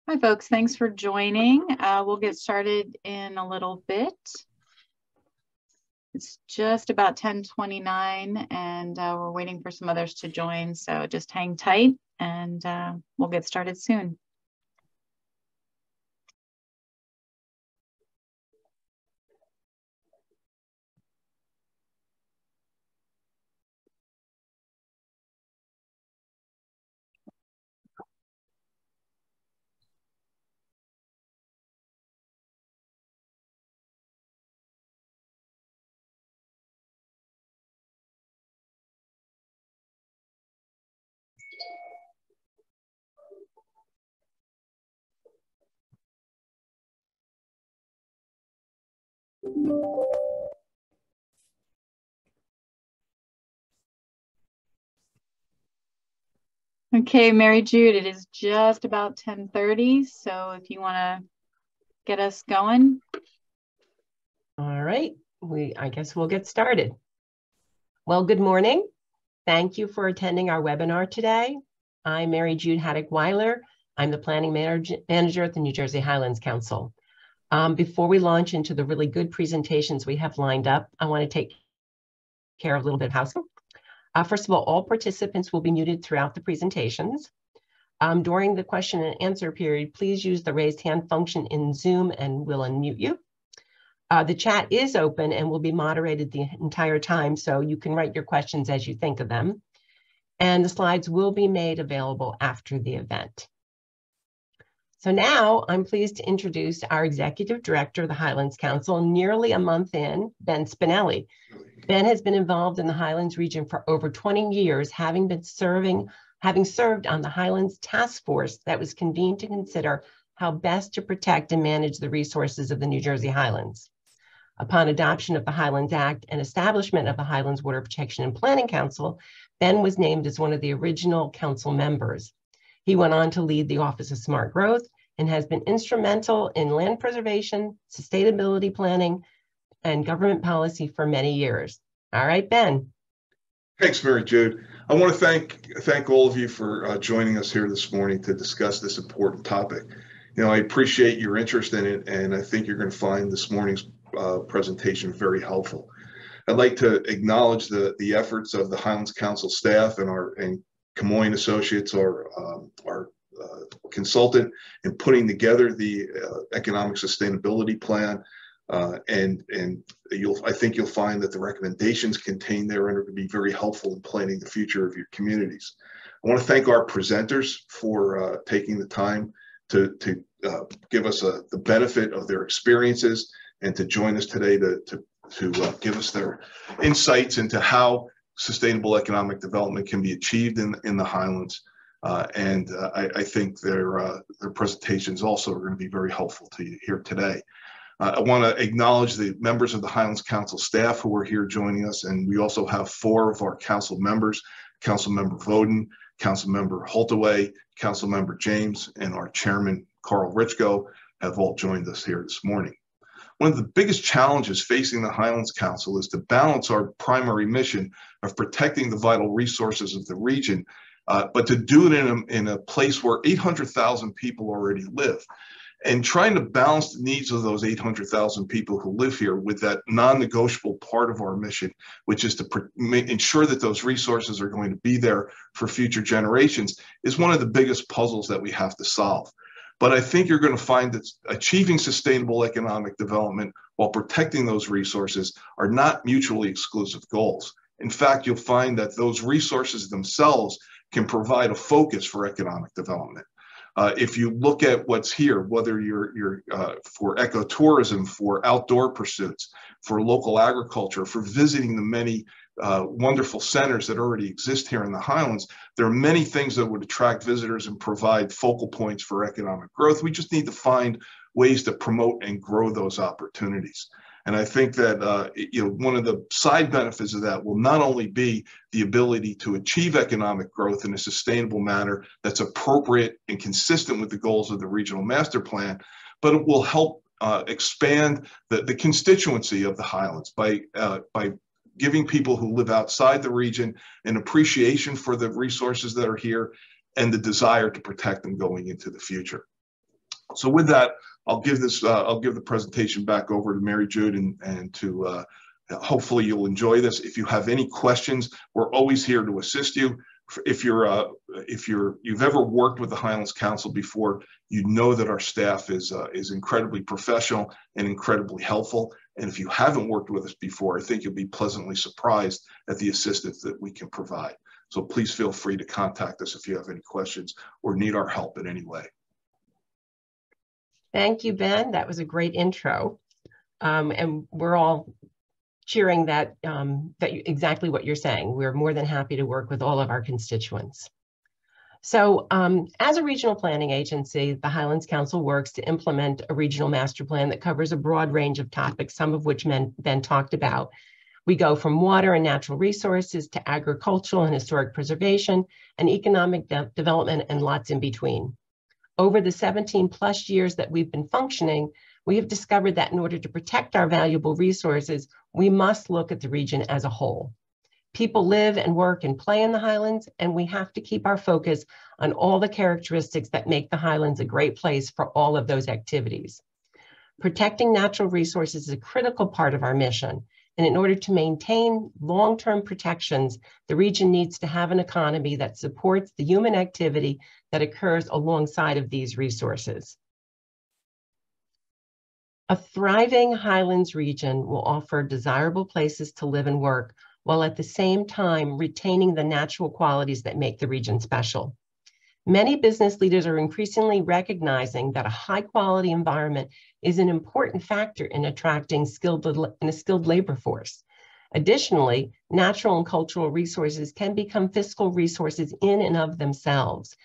Hi, folks. Thanks for joining. We'll get started in a little bit. It's just about 10:29, and we're waiting for some others to join, so just hang tight, and we'll get started soon. Okay, Mary Jude, it is just about 10:30, so if you want to get us going. All right, I guess we'll get started. Well, good morning. Thank you for attending our webinar today. I'm Mary Jude Haddock-Weiler. I'm the Planning Manager at the New Jersey Highlands Council. Before we launch into the really good presentations we have lined up, I want to take care of a little bit of housekeeping. First of all participants will be muted throughout the presentations. During the question and answer period, please use the raised hand function in Zoom and we'll unmute you. The chat is open and will be moderated the entire time, so you can write your questions as you think of them. And the slides will be made available after the event. So now I'm pleased to introduce our Executive Director of the Highlands Council, nearly a month in, Ben Spinelli. Ben has been involved in the Highlands region for over 20 years, having served on the Highlands Task Force that was convened to consider how best to protect and manage the resources of the New Jersey Highlands. Upon adoption of the Highlands Act and establishment of the Highlands Water Protection and Planning Council, Ben was named as one of the original council members. He went on to lead the Office of Smart Growth and has been instrumental in land preservation, sustainability planning, and government policy for many years. All right, Ben. Thanks, Mary Jude. I want to thank all of you for joining us here this morning to discuss this important topic. You know, I appreciate your interest in it, and I think you're going to find this morning's presentation very helpful. I'd like to acknowledge the efforts of the Highlands Council staff and Kemoin Associates, our consultant, in putting together the economic sustainability plan. And I think you'll find that the recommendations contained there are going to be very helpful in planning the future of your communities. I want to thank our presenters for taking the time to give us the benefit of their experiences and to join us today to give us their insights into how sustainable economic development can be achieved in the Highlands. I think their presentations also are going to be very helpful to you here today. I want to acknowledge the members of the Highlands Council staff who are here joining us, and we also have 4 of our council members, Councilmember Voden, Councilmember Holtaway, Councilmember James, and our chairman, Carl Richko, have all joined us here this morning. One of the biggest challenges facing the Highlands Council is to balance our primary mission of protecting the vital resources of the region, but to do it in a place where 800,000 people already live. And trying to balance the needs of those 800,000 people who live here with that non-negotiable part of our mission, which is to ensure that those resources are going to be there for future generations, is one of the biggest puzzles that we have to solve. But I think you're going to find that achieving sustainable economic development while protecting those resources are not mutually exclusive goals. In fact, you'll find that those resources themselves can provide a focus for economic development. If you look at what's here, whether you're for ecotourism, for outdoor pursuits, for local agriculture, for visiting the many wonderful centers that already exist here in the Highlands, there are many things that would attract visitors and provide focal points for economic growth. We just need to find ways to promote and grow those opportunities. And I think that one of the side benefits of that will not only be the ability to achieve economic growth in a sustainable manner that's appropriate and consistent with the goals of the regional master plan, but it will help expand the constituency of the Highlands by giving people who live outside the region an appreciation for the resources that are here and the desire to protect them going into the future. So with that, I'll give the presentation back over to Mary Jude, and to hopefully you'll enjoy this. If you have any questions, we're always here to assist you. If you've ever worked with the Highlands Council before, you know that our staff is incredibly professional and incredibly helpful. And if you haven't worked with us before, I think you'll be pleasantly surprised at the assistance that we can provide. So please feel free to contact us if you have any questions or need our help in any way. Thank you, Ben. That was a great intro. And we're all cheering that, exactly what you're saying. We're more than happy to work with all of our constituents. So as a regional planning agency, the Highlands Council works to implement a regional master plan that covers a broad range of topics, some of which Ben talked about. We go from water and natural resources to agricultural and historic preservation and economic development and lots in between. Over the 17+ years that we've been functioning, we have discovered that in order to protect our valuable resources, we must look at the region as a whole. People live and work and play in the Highlands, and we have to keep our focus on all the characteristics that make the Highlands a great place for all of those activities. Protecting natural resources is a critical part of our mission, and in order to maintain long-term protections, the region needs to have an economy that supports the human activity that occurs alongside of these resources. A thriving Highlands region will offer desirable places to live and work, while at the same time retaining the natural qualities that make the region special. Many business leaders are increasingly recognizing that a high-quality environment is an important factor in attracting a skilled labor force. Additionally, natural and cultural resources can become fiscal resources in and of themselves,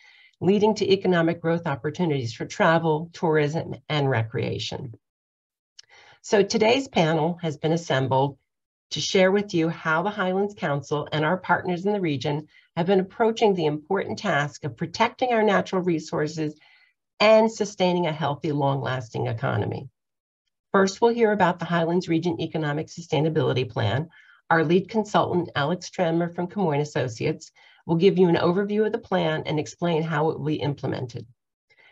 leading to economic growth opportunities for travel, tourism, and recreation. So today's panel has been assembled to share with you how the Highlands Council and our partners in the region have been approaching the important task of protecting our natural resources and sustaining a healthy, long-lasting economy. First, we'll hear about the Highlands Region Economic Sustainability Plan. Our lead consultant, Alex Trenmer from Kemoin Associates, will give you an overview of the plan and explain how it will be implemented.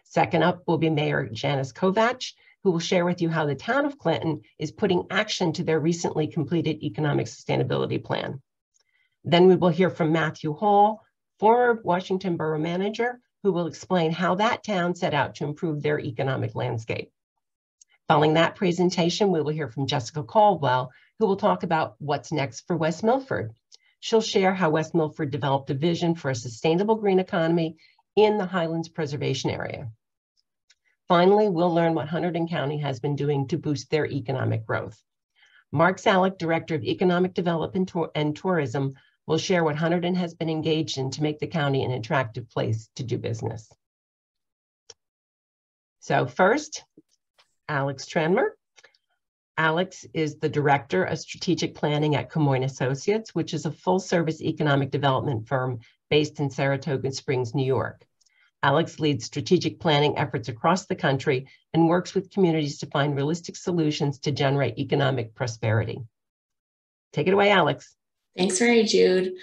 Second up will be Mayor Janice Kovach, who will share with you how the town of Clinton is putting action to their recently completed economic sustainability plan. Then we will hear from Matthew Hall, former Washington Borough Manager, who will explain how that town set out to improve their economic landscape. Following that presentation, we will hear from Jessica Caldwell, who will talk about what's next for West Milford. She'll share how West Milford developed a vision for a sustainable green economy in the Highlands Preservation Area. Finally, we'll learn what Hunterdon County has been doing to boost their economic growth. Marc, Director of Economic Development and Tourism, will share what Hunterdon has been engaged in to make the county an attractive place to do business. So first, Alex Trenmer. Alex is the Director of Strategic Planning at Kemoin Associates, which is a full-service economic development firm based in Saratoga Springs, New York. Alex leads strategic planning efforts across the country and works with communities to find realistic solutions to generate economic prosperity. Take it away, Alex. Thanks, Mary Jude.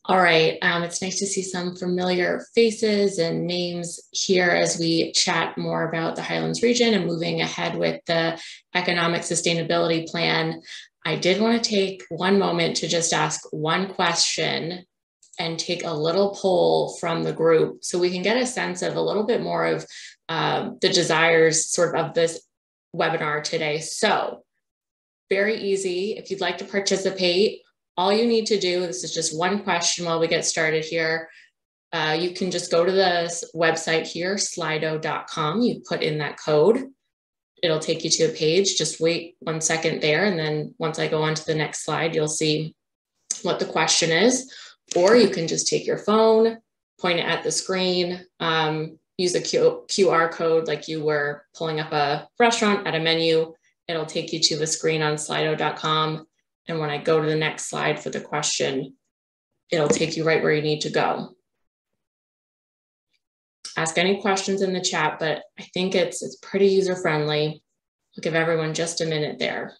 All right, it's nice to see some familiar faces and names here as we chat more about the Highlands region and moving ahead with the economic sustainability plan. I did want to take one moment to just ask one question and take a little poll from the group so we can get a sense of a little bit more of the desires sort of this webinar today. So very easy. If you'd like to participate, all you need to do, this is just one question while we get started here. You can just go to the website here, slido.com. You put in that code. It'll take you to a page. Just wait 1 second there. And then once I go on to the next slide, you'll see what the question is. Or you can just take your phone, point it at the screen, use a QR code like you were pulling up a restaurant at a menu. It'll take you to the screen on slido.com. And when I go to the next slide for the question, it'll take you right where you need to go. Ask any questions in the chat, but I think it's pretty user-friendly. I'll give everyone just a minute there.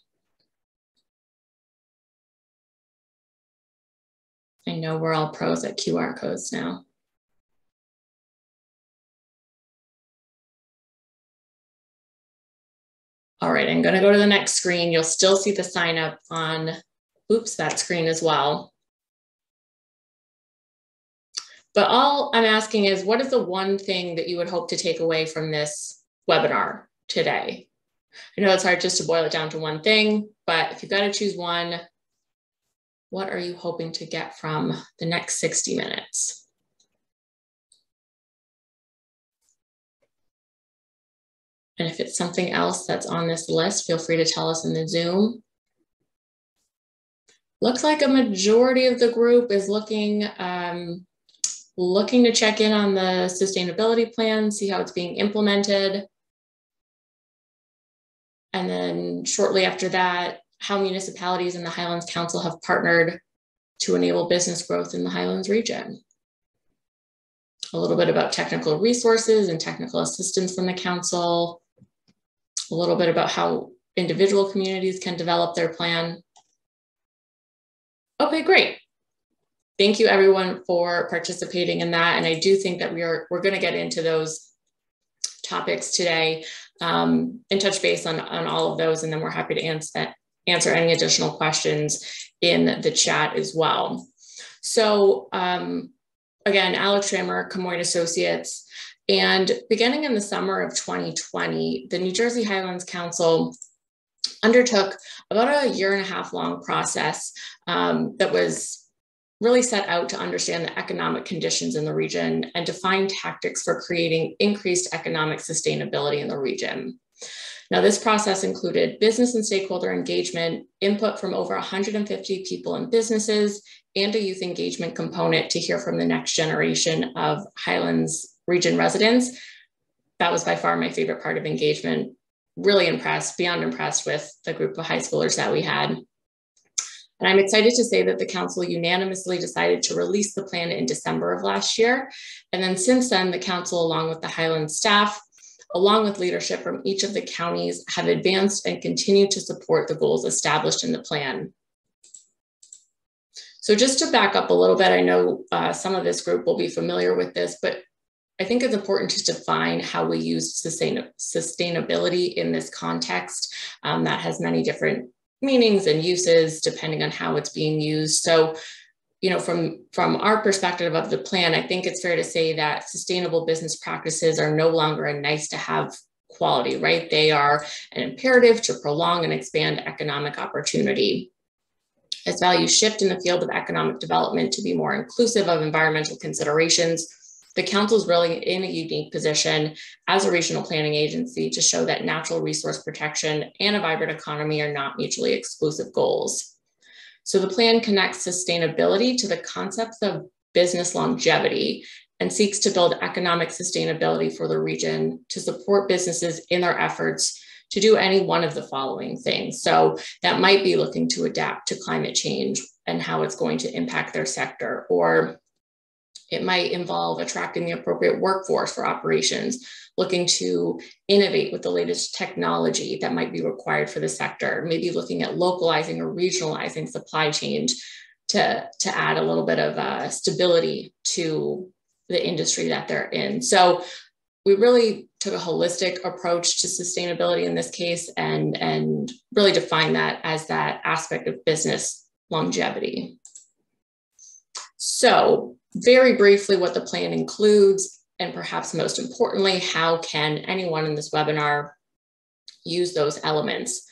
I know we're all pros at QR codes now. All right, I'm gonna go to the next screen. You'll still see the sign up on, that screen as well. But all I'm asking is, what is the one thing that you would hope to take away from this webinar today? I know it's hard just to boil it down to one thing, but if you've got to choose one, what are you hoping to get from the next 60 minutes? And if it's something else that's on this list, feel free to tell us in the Zoom. Looks like a majority of the group is looking to check in on the sustainability plan, see how it's being implemented. And then shortly after that, how municipalities and the Highlands Council have partnered to enable business growth in the Highlands region. A little bit about technical resources and technical assistance from the council. A little bit about how individual communities can develop their plan. Okay, great. Thank you everyone for participating in that. And I do think that we're going to get into those topics today and touch base on all of those. And then we're happy to answer any additional questions in the chat as well. So again, Alex Schrammer, Kemoin Associates, and beginning in the summer of 2020, the New Jersey Highlands Council undertook about a 1.5 year long process that was really set out to understand the economic conditions in the region and define tactics for creating increased economic sustainability in the region. Now, this process included business and stakeholder engagement, input from over 150 people and businesses, and a youth engagement component to hear from the next generation of Highlands region residents. That was by far my favorite part of engagement. Really impressed, beyond impressed with the group of high schoolers that we had. And I'm excited to say that the council unanimously decided to release the plan in December of last year. And then since then, the council, along with the Highlands staff, along with leadership from each of the counties, have advanced and continue to support the goals established in the plan. So just to back up a little bit, I know some of this group will be familiar with this, but I think it's important to define how we use sustainability in this context. That has many different meanings and uses depending on how it's being used. So, you know, from our perspective of the plan, I think it's fair to say that sustainable business practices are no longer a nice to have quality, right? They are an imperative to prolong and expand economic opportunity. As values shift in the field of economic development to be more inclusive of environmental considerations, the council is really in a unique position as a regional planning agency to show that natural resource protection and a vibrant economy are not mutually exclusive goals. So the plan connects sustainability to the concepts of business longevity and seeks to build economic sustainability for the region to support businesses in their efforts to do any one of the following things. So that might be looking to adapt to climate change and how it's going to impact their sector, or it might involve attracting the appropriate workforce for operations, looking to innovate with the latest technology that might be required for the sector, maybe looking at localizing or regionalizing supply chains to add a little bit of stability to the industry that they're in. So we really took a holistic approach to sustainability in this case and really defined that as that aspect of business longevity. So very briefly, what the plan includes, and perhaps most importantly, how can anyone in this webinar use those elements?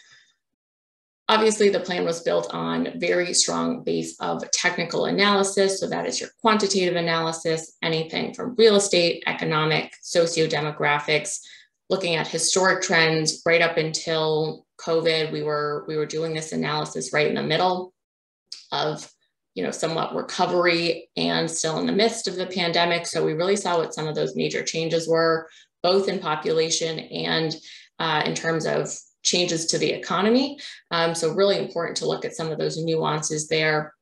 Obviously, the plan was built on a very strong base of technical analysis. So that is your quantitative analysis, anything from real estate, economic, socio-demographics, looking at historic trends right up until COVID. We were doing this analysis right in the middle of somewhat recovery and still in the midst of the pandemic. So we really saw what some of those major changes were, both in population and in terms of changes to the economy. So really important to look at some of those nuances there.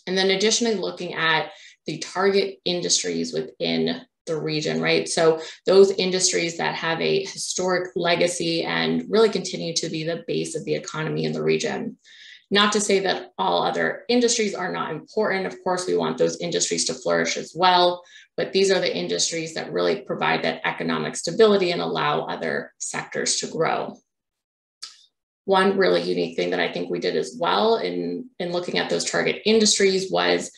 And then additionally, looking at the target industries within the region, right? So those industries that have a historic legacy and really continue to be the base of the economy in the region. Not to say that all other industries are not important. Of course, we want those industries to flourish as well, but these are the industries that really provide that economic stability and allow other sectors to grow. One really unique thing that I think we did as well in looking at those target industries was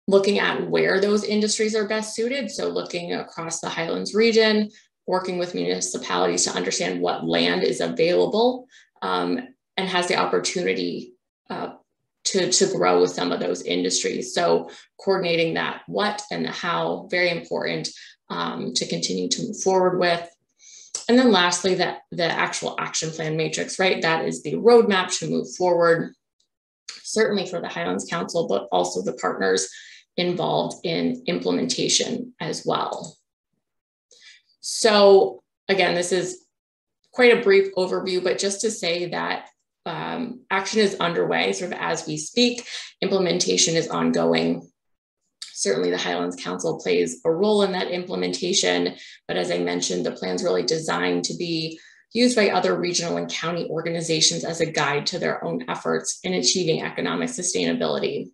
looking at where those industries are best suited. So looking across the Highlands region, working with municipalities to understand what land is available and has the opportunity to grow with some of those industries. So coordinating that what and the how, very important to continue to move forward with. And then lastly, the actual action plan matrix, right? That is the roadmap to move forward, certainly for the Highlands Council, but also the partners involved in implementation as well. So again, this is quite a brief overview, but just to say that action is underway sort of as we speak. Implementation is ongoing. Certainly the Highlands Council plays a role in that implementation, but as I mentioned, the plan's really designed to be used by other regional and county organizations as a guide to their own efforts in achieving economic sustainability.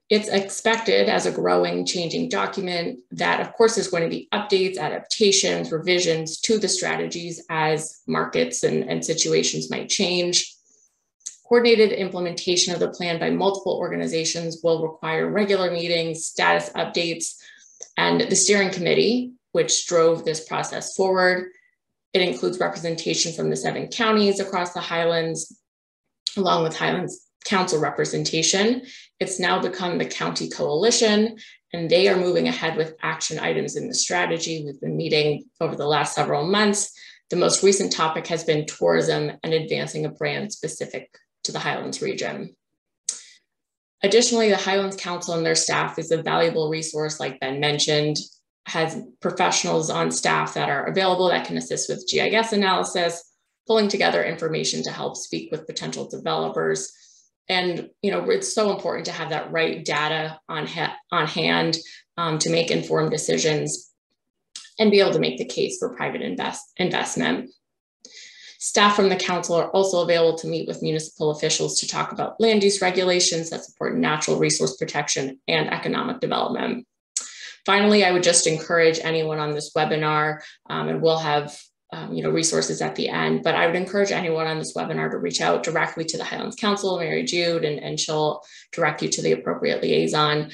It's expected as a growing, changing document that, of course, there's going to be updates, adaptations, revisions to the strategies as markets and situations might change. Coordinated implementation of the plan by multiple organizations will require regular meetings, status updates, and the steering committee, which drove this process forward. It includes representation from the 7 counties across the Highlands, along with Highlands Council representation. It's now become the county coalition, and they are moving ahead with action items in the strategy. We've been meeting over the last several months. The most recent topic has been tourism and advancing a brand specific to the Highlands region. Additionally, the Highlands Council and their staff is a valuable resource, like Ben mentioned, has professionals on staff that are available that can assist with GIS analysis, pulling together information to help speak with potential developers. And it's so important to have that right data on hand to make informed decisions and be able to make the case for private investment. Staff from the council are also available to meet with municipal officials to talk about land use regulations that support natural resource protection and economic development. Finally, I would just encourage anyone on this webinar, and we'll have resources at the end, but I would encourage anyone on this webinar to reach out directly to the Highlands Council, Mary Jude, and she'll direct you to the appropriate liaison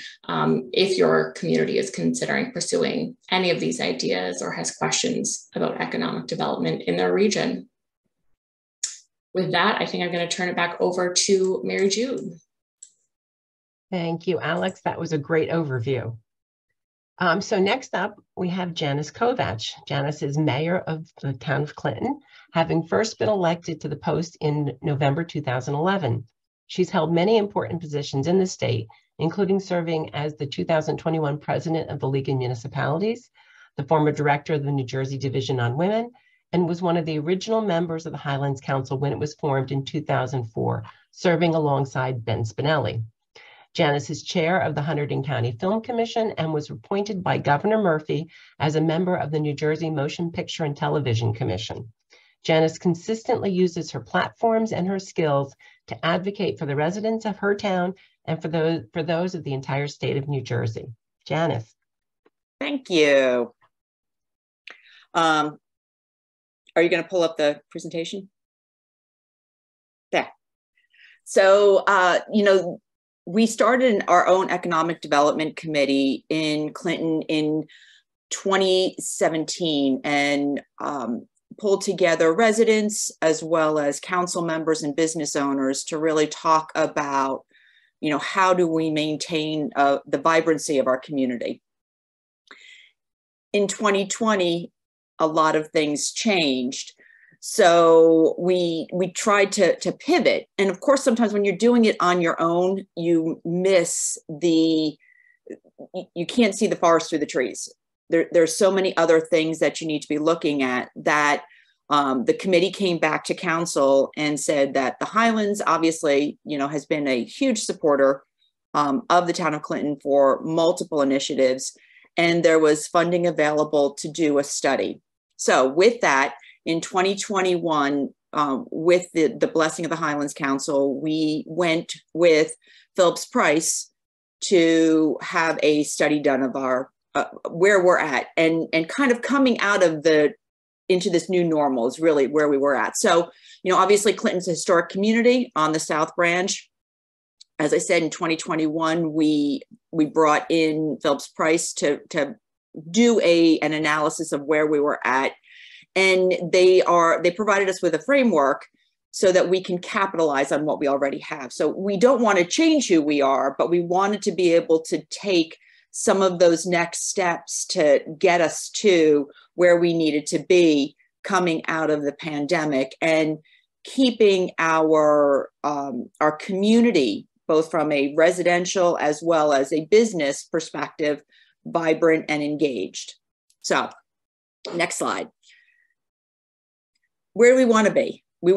if your community is considering pursuing any of these ideas or has questions about economic development in their region. With that, I think I'm going to turn it back over to Mary Jude. Thank you, Alex. That was a great overview. So next up, we have Janice Kovach. Janice is mayor of the town of Clinton, having first been elected to the post in November 2011. She's held many important positions in the state, including serving as the 2021 president of the League of Municipalities, the former director of the New Jersey Division on Women, and was one of the original members of the Highlands Council when it was formed in 2004, serving alongside Ben Spinelli. Janice is chair of the Hunterdon County Film Commission and was appointed by Governor Murphy as a member of the New Jersey Motion Picture and Television Commission. Janice consistently uses her platforms and her skills to advocate for the residents of her town and for those of the entire state of New Jersey. Janice. Thank you. Are you going to pull up the presentation? There. So, we started our own economic development committee in Clinton in 2017 and pulled together residents as well as council members and business owners to really talk about, how do we maintain the vibrancy of our community. In 2020, a lot of things changed. So we tried to pivot. And of course, sometimes when you're doing it on your own, you can't see the forest through the trees. There's so many other things that you need to be looking at that the committee came back to council and said that the Highlands obviously, has been a huge supporter of the town of Clinton for multiple initiatives. And there was funding available to do a study. So with that, in 2021, with the blessing of the Highlands Council, we went with Phillips Price to have a study done of our where we're at and kind of coming out of the into this new normal is really where we were at. So, obviously Clinton's a historic community on the South Branch. As I said, in 2021, we brought in Phillips Price to do an analysis of where we were at. And they provided us with a framework so that we can capitalize on what we already have. So we don't want to change who we are, but we wanted to be able to take some of those next steps to get us to where we needed to be coming out of the pandemic, and keeping our community, both from a residential as well as a business perspective, vibrant and engaged. So next slide. Where do we want to be? We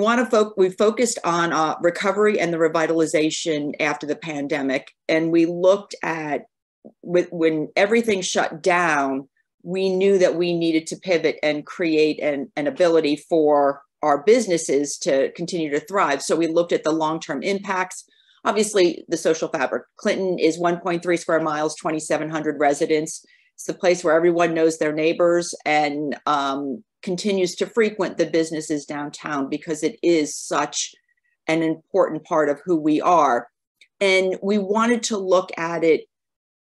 focused on recovery and the revitalization after the pandemic. And we looked at, when everything shut down, we knew that we needed to pivot and create an ability for our businesses to continue to thrive. So we looked at the long-term impacts. Obviously, the social fabric. Clinton is 1.3 square miles, 2,700 residents. It's the place where everyone knows their neighbors, and continues to frequent the businesses downtown because it is such an important part of who we are. And we wanted to look at it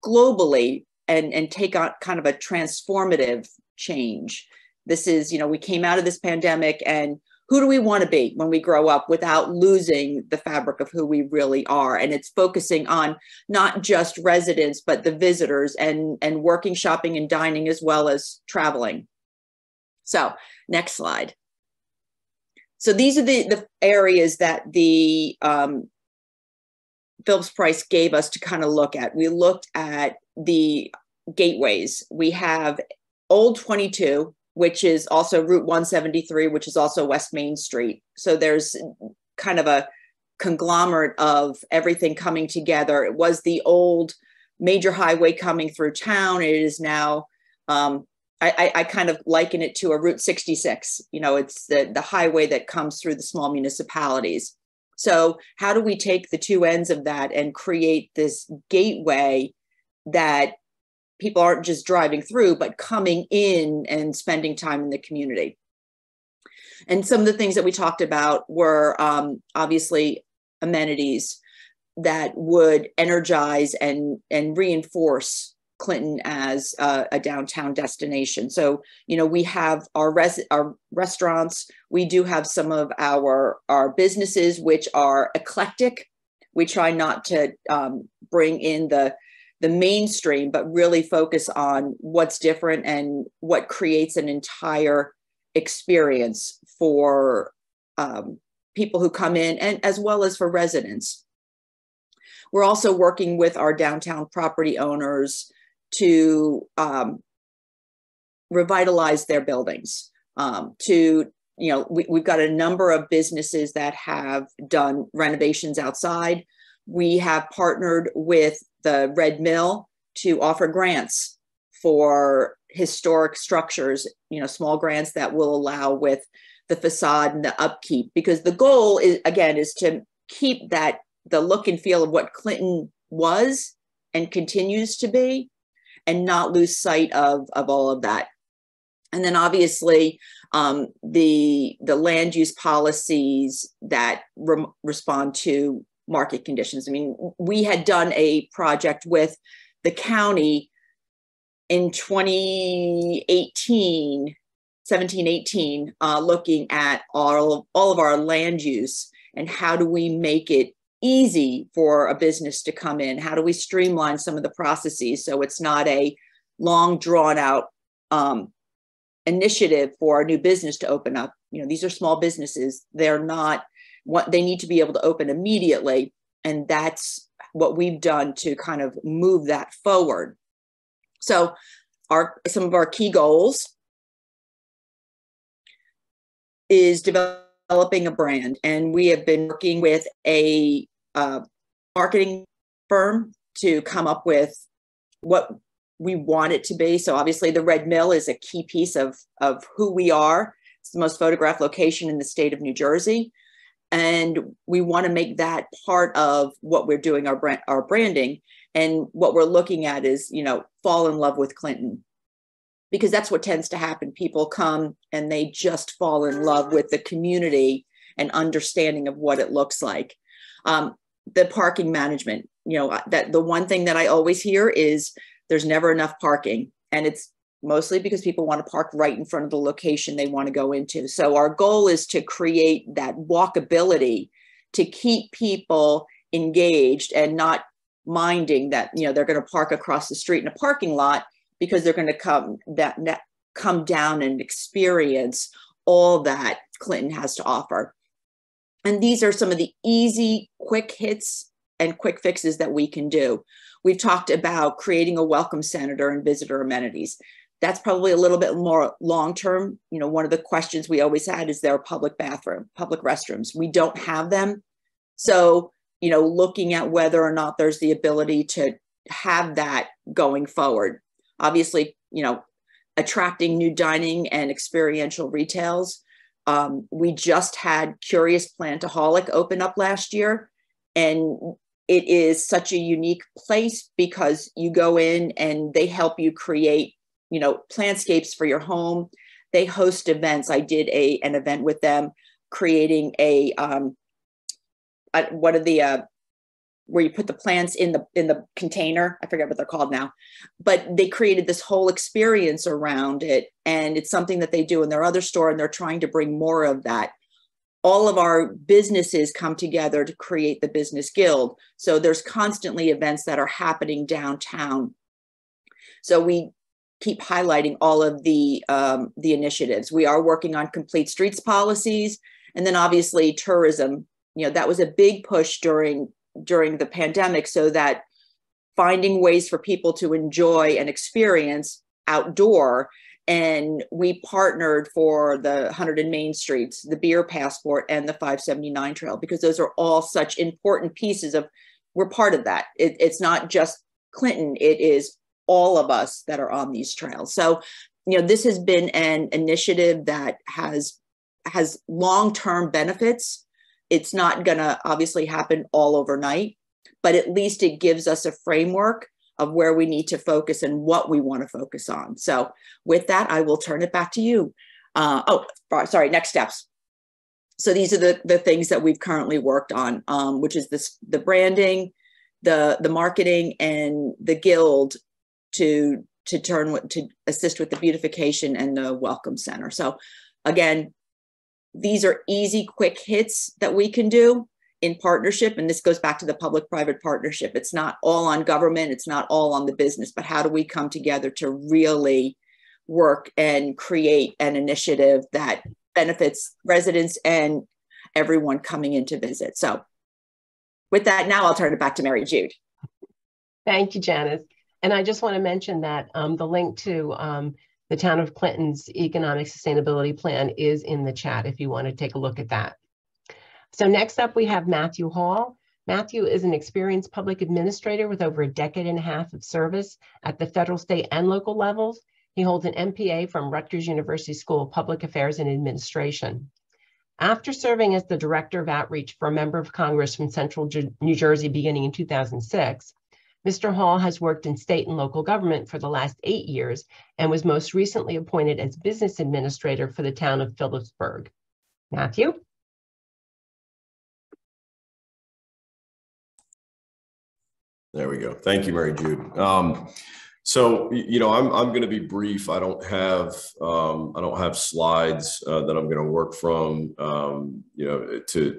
globally and take on kind of a transformative change. This is, we came out of this pandemic, and who do we want to be when we grow up without losing the fabric of who we really are? And it's focusing on not just residents, but the visitors, and working, shopping, and dining, as well as traveling. So next slide. So these are the areas that the Phillips Price gave us to kind of look at. We looked at the gateways. We have Old 22, which is also Route 173, which is also West Main Street. So there's kind of a conglomerate of everything coming together. It was the old major highway coming through town. It is now, I kind of liken it to a Route 66. It's the highway that comes through the small municipalities. So how do we take the two ends of that and create this gateway that people aren't just driving through, but coming in and spending time in the community? And some of the things that we talked about were obviously amenities that would energize and reinforce Clinton as a downtown destination. So, we have our restaurants. We do have some of our businesses, which are eclectic. We try not to bring in the mainstream, but really focus on what's different and what creates an entire experience for people who come in, and as well as for residents. We're also working with our downtown property owners to revitalize their buildings. We've got a number of businesses that have done renovations outside. We have partnered with the Red Mill to offer grants for historic structures, small grants that will allow with the facade and the upkeep, because the goal is to keep the look and feel of what Clinton was and continues to be, and not lose sight of all of that. And then obviously the land use policies that respond to market conditions. I mean, we had done a project with the county in 2018, 17-18, looking at all of our land use and how do we make it easy for a business to come in? How do we streamline some of the processes so it's not a long drawn out initiative for a new business to open up? These are small businesses. They're not what they need to be able to open immediately. And that's what we've done to kind of move that forward. So some of our key goals is developing a brand. And we have been working with a marketing firm to come up with what we want it to be. So obviously the Red Mill is a key piece of who we are. It's the most photographed location in the state of New Jersey. And we want to make that part of what we're doing, our branding. And what we're looking at is, fall in love with Clinton. because that's what tends to happen. People come and they just fall in love with the community and understanding of what it looks like. The parking management, that the one thing that I always hear is there's never enough parking, and it's mostly because people want to park right in front of the location they want to go into. So our goal is to create that walkability to keep people engaged and not minding that, they're going to park across the street in a parking lot, because they're going to come down and experience all that Clinton has to offer. And these are some of the easy, quick hits and quick fixes that we can do. We've talked about creating a welcome center and visitor amenities. That's probably a little bit more long-term. One of the questions we always had is there a public restrooms? We don't have them. So, looking at whether or not there's the ability to have that going forward. Obviously, attracting new dining and experiential retails. We just had Curious Plantaholic open up last year, and it is such a unique place because you go in and they help you create, plantscapes for your home. They host events. I did an event with them, creating where you put the plants in the container. I forget what they're called now, but they created this whole experience around it. And it's something that they do in their other store, and they're trying to bring more of that. All of our businesses come together to create the Business Guild. So there's constantly events that are happening downtown. So we keep highlighting all of the initiatives. We are working on complete streets policies. And then obviously tourism, that was a big push during the pandemic, so that finding ways for people to enjoy and experience outdoor. And we partnered for the Hunterdon Main Streets, the Beer Passport, and the 579 Trail, because those are all such important pieces of, we're part of that. It's not just Clinton, it is all of us that are on these trails. So, this has been an initiative that has long-term benefits. It's not going to obviously happen all overnight, but at least it gives us a framework of where we need to focus and what we want to focus on. So with that, I will turn it back to you. Next steps. So these are the things that we've currently worked on, which is the branding, the marketing, and the guild to assist with the beautification and the welcome center. So again, these are easy, quick hits that we can do in partnership. And this goes back to the public-private partnership. It's not all on government. It's not all on the business, but how do we come together to really work and create an initiative that benefits residents and everyone coming in to visit. So with that, now I'll turn it back to Mary Jude. Thank you, Janice. And I just want to mention that the link to the Town of Clinton's Economic Sustainability Plan is in the chat if you want to take a look at that. So next up, we have Matthew Hall. Matthew is an experienced public administrator with over a decade and a half of service at the federal, state, and local levels. He holds an MPA from Rutgers University School of Public Affairs and Administration. After serving as the Director of Outreach for a member of Congress from Central New Jersey beginning in 2006, Mr. Hall has worked in state and local government for the last 8 years and was most recently appointed as business administrator for the town of Phillipsburg. Matthew? There we go. Thank you, Mary Jude. So, I'm going to be brief. I don't have slides that I'm going to work from. To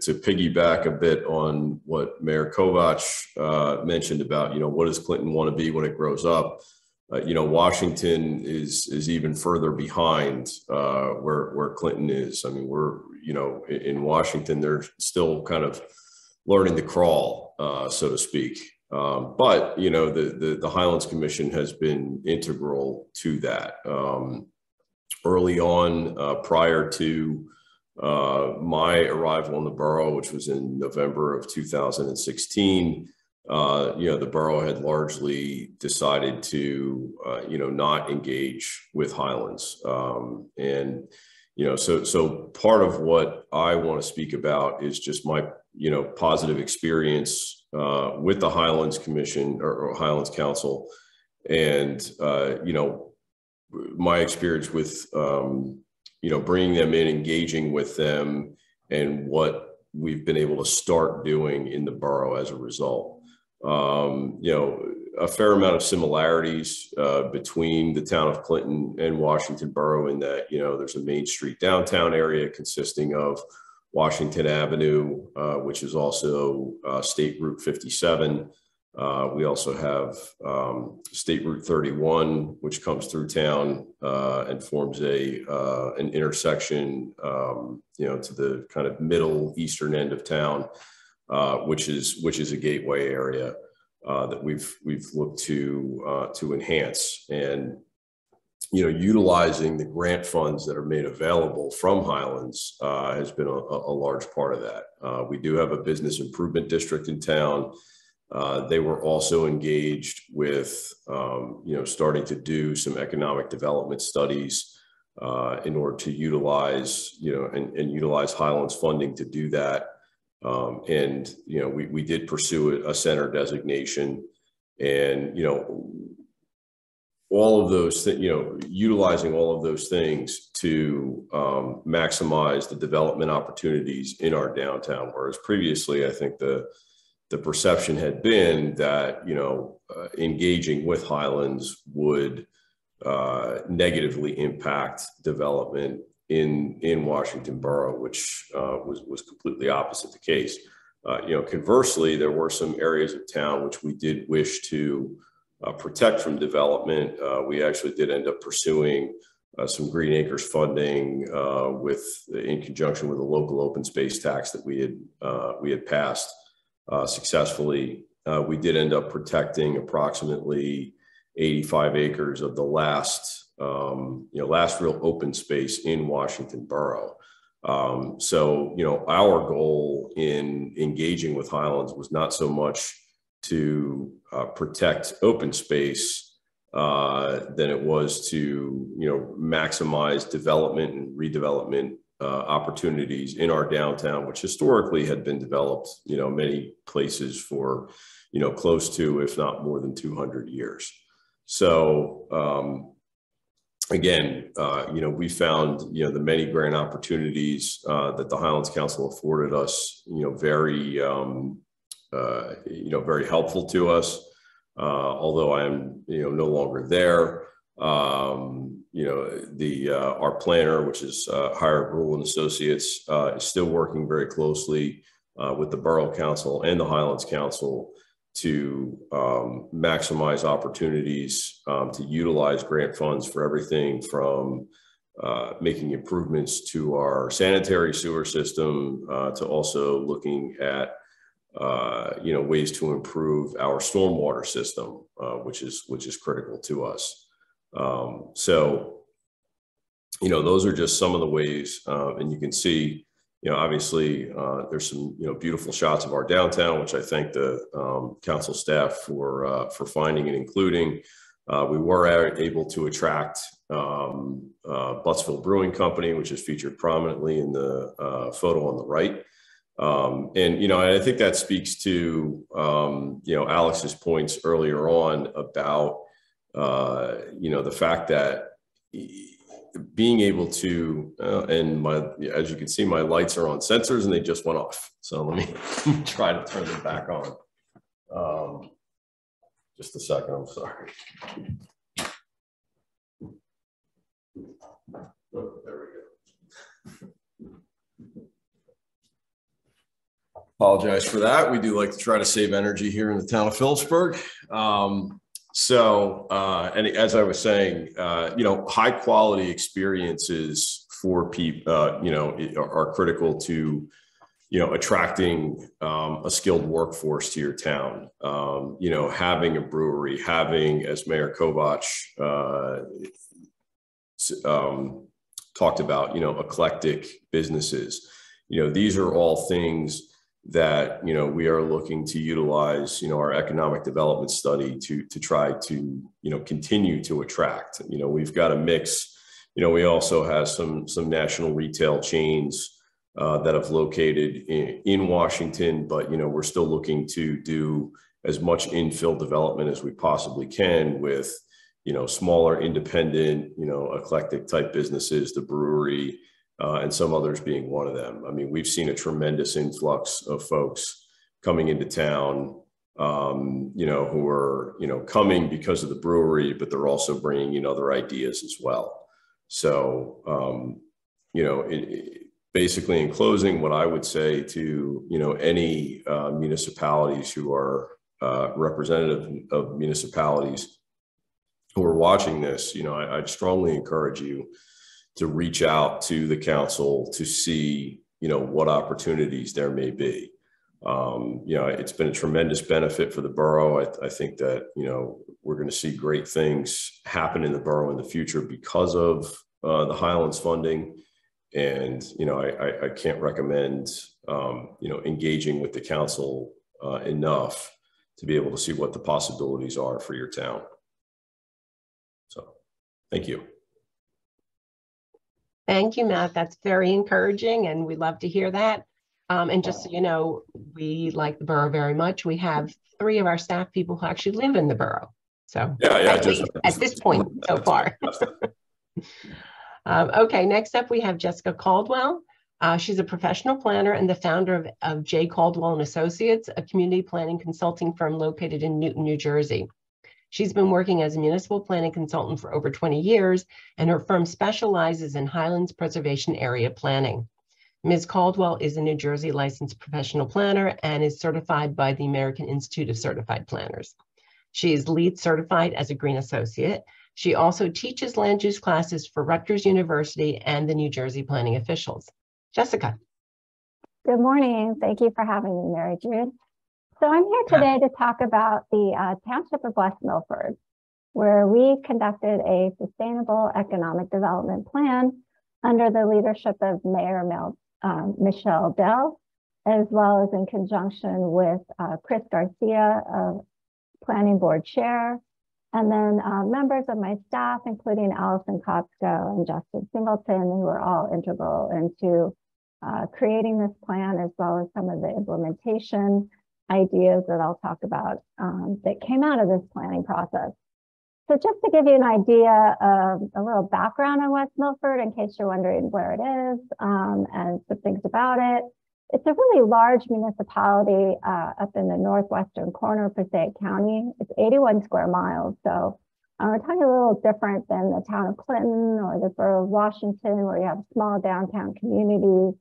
piggyback a bit on what Mayor Kovach mentioned about, what does Clinton want to be when it grows up? Washington is even further behind where Clinton is. I mean, we're, in Washington, they're still kind of learning to crawl, so to speak. But the Highlands Commission has been integral to that. Early on, prior to my arrival in the borough, which was in November of 2016, the borough had largely decided to not engage with Highlands, so part of what I want to speak about is just my positive experience with the Highlands Commission or Highlands Council, and my experience with, bringing them in, engaging with them, and what we've been able to start doing in the borough as a result. A fair amount of similarities between the town of Clinton and Washington Borough in that, there's a Main Street downtown area consisting of Washington Avenue, which is also State Route 57. We also have State Route 31, which comes through town and forms an intersection, to the kind of middle eastern end of town, which is a gateway area that we've looked to enhance. And utilizing the grant funds that are made available from Highlands has been a large part of that. We do have a business improvement district in town. They were also engaged with, starting to do some economic development studies in order to utilize, and utilize Highlands funding to do that. We did pursue a center designation, and, all of those things, utilizing all of those things to maximize the development opportunities in our downtown. Whereas previously, I think the perception had been that, engaging with Highlands would negatively impact development in Washington Borough, which was completely opposite the case. Conversely, there were some areas of town which we did wish to protect from development. We actually did end up pursuing some Green Acres funding in conjunction with a local open space tax that we had passed successfully. We did end up protecting approximately 85 acres of the last real open space in Washington Borough. So, our goal in engaging with Highlands was not so much to protect open space than it was to, maximize development and redevelopment opportunities in our downtown, which historically had been developed, many places for, close to, if not more than 200 years. So, again, we found, the many grant opportunities that the Highlands Council afforded us, very helpful to us. Although I'm, no longer there, our planner, which is Hired Rule and Associates, is still working very closely with the Borough Council and the Highlands Council to maximize opportunities to utilize grant funds for everything from making improvements to our sanitary sewer system to also looking at ways to improve our stormwater system, which is critical to us. So, those are just some of the ways, and you can see, obviously there's some, beautiful shots of our downtown, which I thank the council staff for finding and including. We were able to attract Buttsville Brewing Company, which is featured prominently in the photo on the right. And I think that speaks to, Alex's points earlier on about, the fact that being able to, as you can see, my lights are on sensors and they just went off. So let me try to turn them back on. Just a second, I'm sorry. Oh, there we go. Apologize for that. We do like to try to save energy here in the town of Phillipsburg. And as I was saying, high quality experiences for people, are critical to, attracting a skilled workforce to your town. Having a brewery, having, as Mayor Kovach talked about, eclectic businesses. These are all things that, we are looking to utilize, our economic development study to try to, continue to attract. We've got a mix. We also have some national retail chains that have located in Washington, but, we're still looking to do as much infill development as we possibly can with, smaller independent, eclectic type businesses, the brewery, and some others being one of them. I mean, we've seen a tremendous influx of folks coming into town, who are, coming because of the brewery, but they're also bringing in other ideas as well. So, basically in closing, what I would say to, any municipalities who are representative of municipalities who are watching this, I'd strongly encourage you to reach out to the council to see, what opportunities there may be. It's been a tremendous benefit for the borough. I think that, we're going to see great things happen in the borough in the future because of the Highlands funding. And, I can't recommend, engaging with the council enough to be able to see what the possibilities are for your town. So, thank you. Thank you, Matt. That's very encouraging, and we love to hear that. And just so you know, we like the borough very much. We have 3 of our staff people who actually live in the borough. So at this point so far. Okay, next up we have Jessica Caldwell. She's a professional planner and the founder of J. Caldwell and Associates, a community planning consulting firm located in Newton, New Jersey. She's been working as a municipal planning consultant for over 20 years, and her firm specializes in Highlands Preservation Area planning. Ms. Caldwell is a New Jersey licensed professional planner and is certified by the American Institute of Certified Planners. She is LEED certified as a Green Associate. She also teaches land use classes for Rutgers University and the New Jersey planning officials. Jessica. Good morning. Thank you for having me, Mary Jude. So I'm here today to talk about the Township of West Milford, where we conducted a sustainable economic development plan under the leadership of Mayor Michelle Dell, as well as in conjunction with Chris Garcia, Planning Board Chair, and then members of my staff, including Allison Kopsko and Justin Singleton, who are all integral into creating this plan, as well as some of the implementation ideas that I'll talk about that came out of this planning process. So just to give you an idea of a little background on West Milford, in case you're wondering where it is and some things about it. It's a really large municipality up in the northwestern corner of Passaic County. It's 81 square miles. So we're talking a little different than the town of Clinton or the borough of Washington, where you have small downtown communities.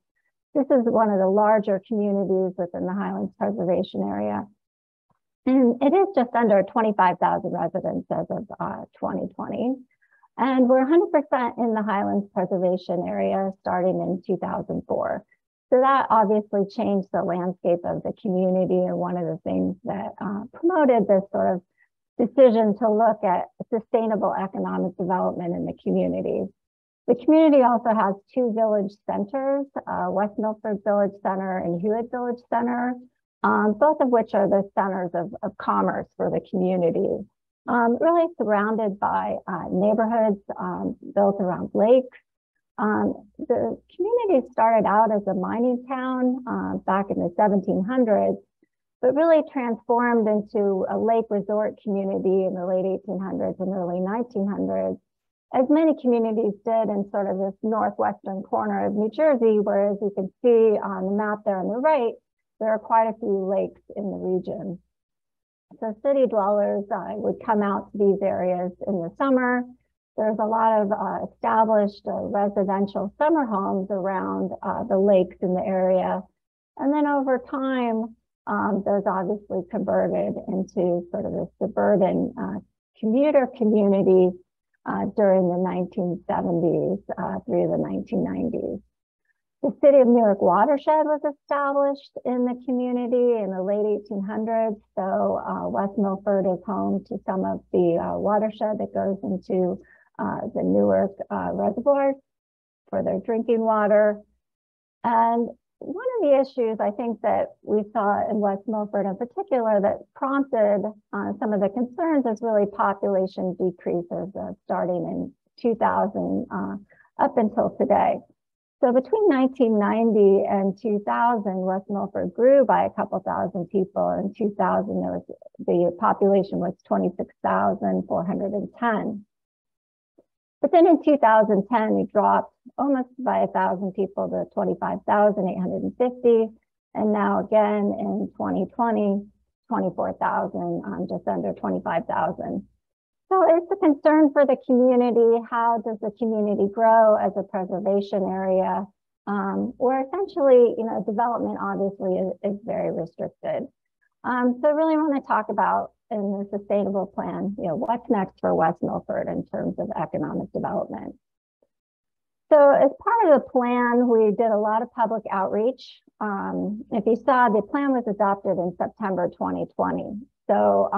This is one of the larger communities within the Highlands Preservation Area. And it is just under 25,000 residents as of 2020. And we're 100% in the Highlands Preservation Area starting in 2004. So that obviously changed the landscape of the community, and one of the things that promoted this sort of decision to look at sustainable economic development in the community. The community also has 2 village centers, West Milford Village Center and Hewitt Village Center, both of which are the centers of commerce for the community. Really surrounded by neighborhoods built around lakes. The community started out as a mining town back in the 1700s, but really transformed into a lake resort community in the late 1800s and early 1900s, as many communities did in sort of this northwestern corner of New Jersey, where, as you can see on the map there on the right, there are quite a few lakes in the region. So city dwellers would come out to these areas in the summer. There's a lot of established residential summer homes around the lakes in the area. And then over time, those obviously converted into sort of a suburban commuter community during the 1970s through the 1990s. The City of Newark watershed was established in the community in the late 1800s. So West Milford is home to some of the watershed that goes into the Newark reservoirs for their drinking water. And one of the issues I think that we saw in West Milford in particular that prompted some of the concerns is really population decreases starting in 2000 up until today. So between 1990 and 2000, West Milford grew by a couple thousand people. In 2000, the population was 26,410. But then in 2010, we dropped almost by 1,000 people to 25,850. And now again in 2020, 24,000, just under 25,000. So it's a concern for the community. How does the community grow as a preservation area? Or essentially, development obviously is very restricted. So I really want to talk about in the sustainable plan, what's next for West Milford in terms of economic development. So as part of the plan, we did a lot of public outreach. If you saw, the plan was adopted in September 2020. So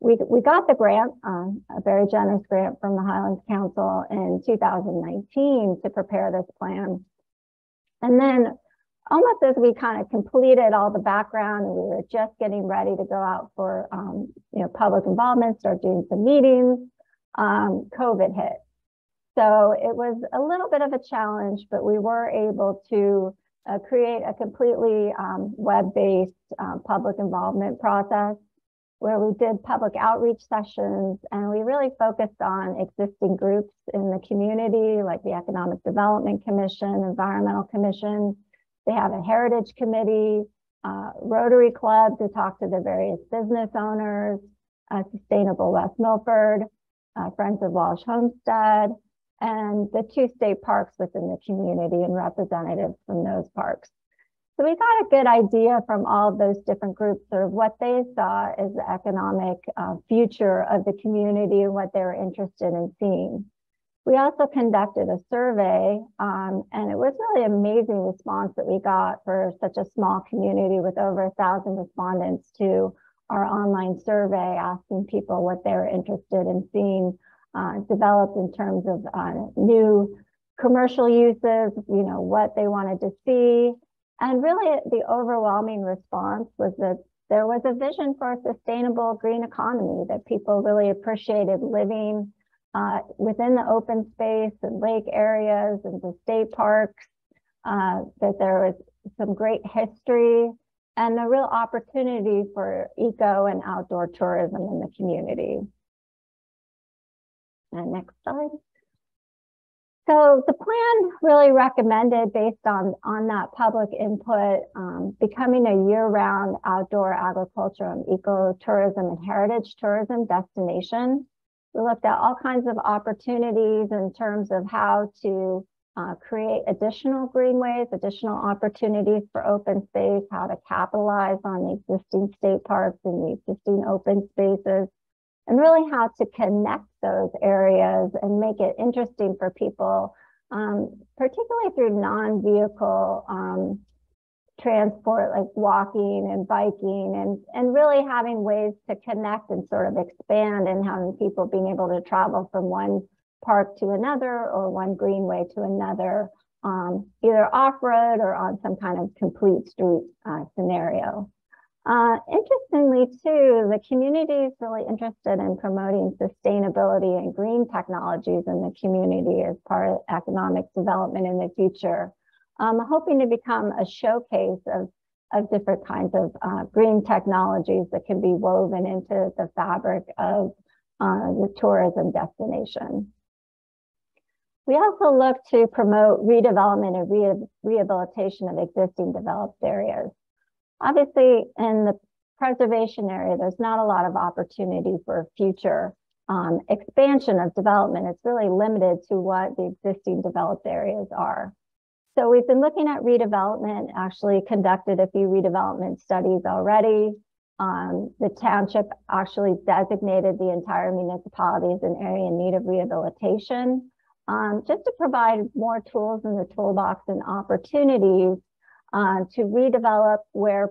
we got the grant, a very generous grant from the Highlands Council in 2019 to prepare this plan. And then almost as we kind of completed all the background and we were just getting ready to go out for public involvement, start doing some meetings, COVID hit. So it was a little bit of a challenge, but we were able to create a completely web-based public involvement process where we did public outreach sessions, and we really focused on existing groups in the community, like the Economic Development Commission, Environmental Commission. They have a Heritage Committee, Rotary Club to talk to the various business owners, Sustainable West Milford, Friends of Walsh Homestead, and the 2 state parks within the community and representatives from those parks. So we got a good idea from all of those different groups sort of what they saw as the economic future of the community and what they were interested in seeing. We also conducted a survey, and it was really an amazing response that we got for such a small community with over 1,000 respondents to our online survey, asking people what they were interested in seeing developed in terms of new commercial uses, what they wanted to see. And really the overwhelming response was that there was a vision for a sustainable green economy, that people really appreciated living within the open space and lake areas and the state parks, that there was some great history and a real opportunity for eco and outdoor tourism in the community. And next slide. So the plan really recommended, based on that public input, becoming a year-round outdoor agriculture and ecotourism and heritage tourism destination. We looked at all kinds of opportunities in terms of how to create additional greenways, additional opportunities for open space, how to capitalize on the existing state parks and the existing open spaces, and really how to connect those areas and make it interesting for people, particularly through non-vehicle transport, like walking and biking, and really having ways to connect and sort of expand, and having people being able to travel from one park to another or one greenway to another, either off-road or on some kind of complete street scenario. Interestingly, too, the community is really interested in promoting sustainability and green technologies in the community as part of economic development in the future. Hoping to become a showcase of different kinds of green technologies that can be woven into the fabric of the tourism destination. We also look to promote redevelopment and rehabilitation of existing developed areas. Obviously, in the preservation area, there's not a lot of opportunity for future expansion of development. It's really limited to what the existing developed areas are. So we've been looking at redevelopment, actually conducted a few redevelopment studies already. The township actually designated the entire municipality as an area in need of rehabilitation, just to provide more tools in the toolbox and opportunities to redevelop where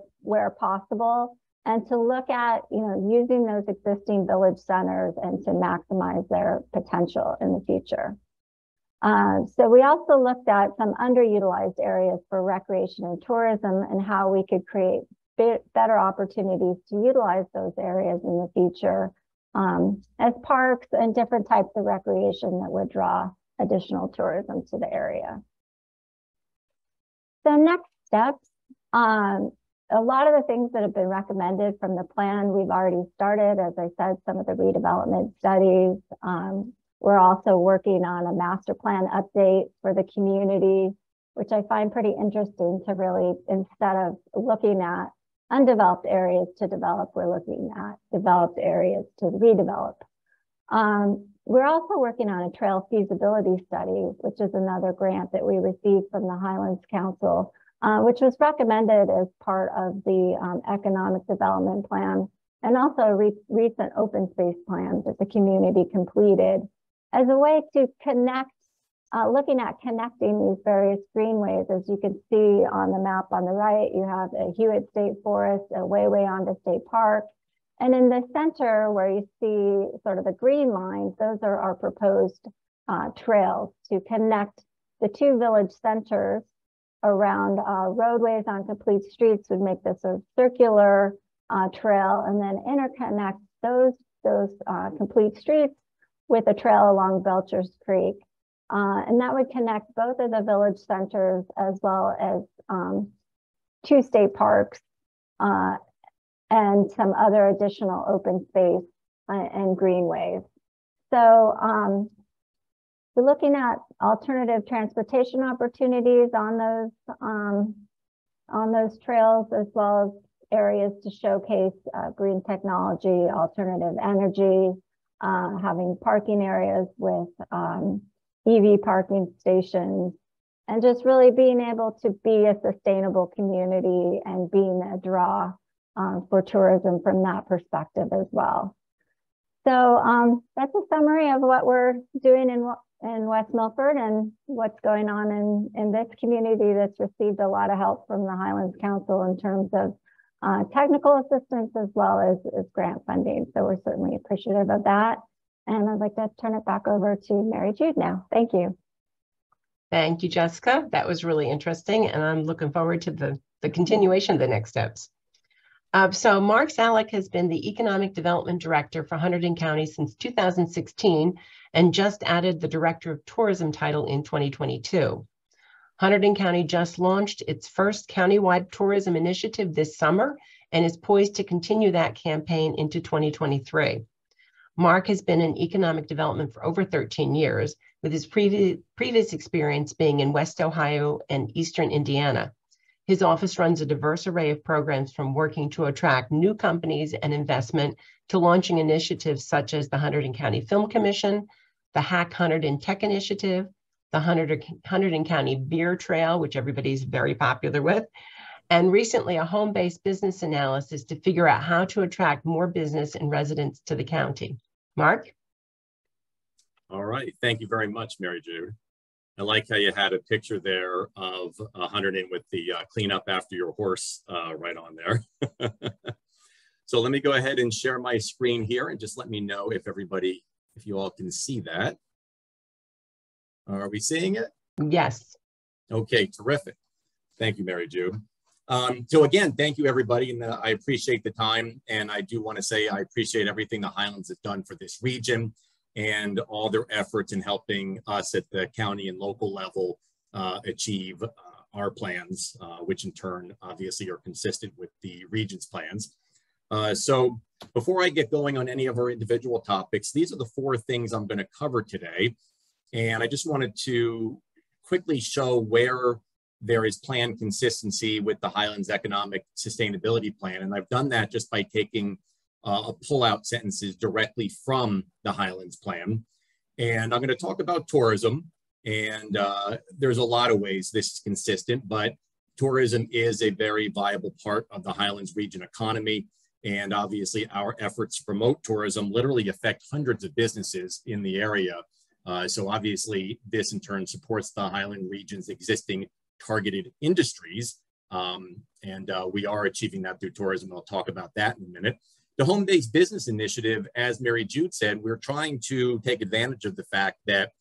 possible, and to look at using those existing village centers and to maximize their potential in the future. So we also looked at some underutilized areas for recreation and tourism, and how we could create better opportunities to utilize those areas in the future as parks and different types of recreation that would draw additional tourism to the area. So next steps, a lot of the things that have been recommended from the plan, we've already started, as I said, some of the redevelopment studies. We're also working on a master plan update for the community, which I find pretty interesting to really, instead of looking at undeveloped areas to develop, we're looking at developed areas to redevelop. We're also working on a trail feasibility study, which is another grant that we received from the Highlands Council, which was recommended as part of the economic development plan, and also a recent open space plan that the community completed as a way to connect, looking at connecting these various greenways. As you can see on the map on the right, you have a Hewitt State Forest, a way onto State Park. And in the center where you see sort of the green lines, those are our proposed trails to connect the two village centers around roadways on complete streets would make this a circular trail, and then interconnect those complete streets with a trail along Belchers Creek. And that would connect both of the village centers as well as two state parks and some other additional open space and greenways. So we're looking at alternative transportation opportunities on those trails, as well as areas to showcase green technology, alternative energy, having parking areas with EV parking stations, and just really being able to be a sustainable community and being a draw for tourism from that perspective as well. So that's a summary of what we're doing in West Milford and what's going on in this community that's received a lot of help from the Highlands Council in terms of technical assistance as well as grant funding. So we're certainly appreciative of that. And I'd like to turn it back over to Mary Jude now. Thank you. Thank you, Jessica. That was really interesting. And I'm looking forward to the continuation of the next steps. So Marc Saluk has been the Economic Development Director for Hunterdon County since 2016 and just added the Director of Tourism title in 2022. Hunterdon County just launched its first countywide tourism initiative this summer and is poised to continue that campaign into 2023. Marc has been in economic development for over 13 years, with his previous experience being in West Ohio and Eastern Indiana. His office runs a diverse array of programs, from working to attract new companies and investment to launching initiatives such as the Hunterdon County Film Commission, the Hack Hunterdon Tech Initiative, the Hunterdon County Beer Trail, which everybody's very popular with, and recently a home-based business analysis to figure out how to attract more business and residents to the county. Marc? All right, thank you very much, Mary Jude. I like how you had a picture there of Hunterdon with the clean up after your horse right on there. So let me go ahead and share my screen here and just let me know if you all can see that. Are we seeing it? Yes. Okay, terrific. Thank you, Mary Jude. So again, thank you, everybody. And I appreciate the time. And I do want to say I appreciate everything the Highlands have done for this region and all their efforts in helping us at the county and local level achieve our plans, which in turn obviously are consistent with the region's plans. So before I get going on any of our individual topics, these are the 4 things I'm going to cover today. And I just wanted to quickly show where there is plan consistency with the Highlands Economic Sustainability Plan. And I've done that just by taking pull out sentences directly from the Highlands Plan. And I'm going to talk about tourism. And there's a lot of ways this is consistent, but tourism is a very viable part of the Highlands region economy. And obviously our efforts to promote tourism literally affect hundreds of businesses in the area. So obviously this in turn supports the Highland region's existing targeted industries. And we are achieving that through tourism. I'll talk about that in a minute. The home-based business initiative, as Mary Jude said, we're trying to take advantage of the fact that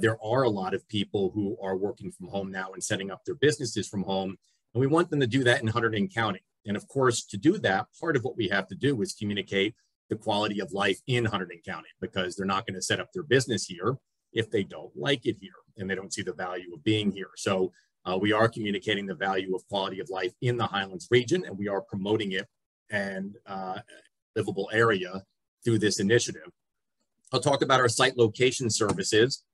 there are a lot of people who are working from home now and setting up their businesses from home. And we want them to do that in Hunterdon County. And of course, to do that, part of what we have to do is communicate the quality of life in Hunterdon County, because they're not going to set up their business here if they don't like it here and they don't see the value of being here. So We are communicating the value of quality of life in the Highlands region, and we are promoting it and livable area through this initiative. I'll talk about our site location services,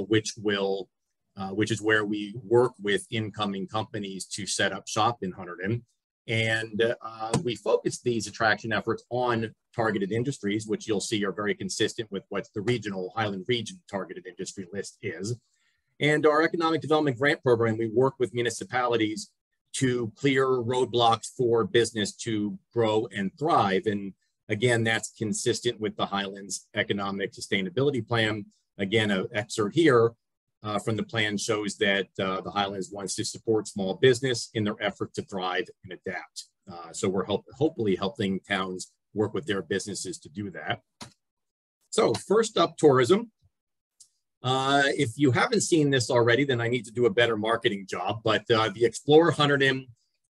which is where we work with incoming companies to set up shop in Hunterdon. And we focus these attraction efforts on targeted industries, which you'll see are very consistent with what the regional Highland region targeted industry list is. And our economic development grant program, we work with municipalities to clear roadblocks for business to grow and thrive. And again, that's consistent with the Highlands Economic Sustainability Plan. Again, an excerpt here from the plan shows that the Highlands wants to support small business in their effort to thrive and adapt. So we're hopefully helping towns work with their businesses to do that. So first up, tourism. If you haven't seen this already, then I need to do a better marketing job. But the Explore Hunterdon,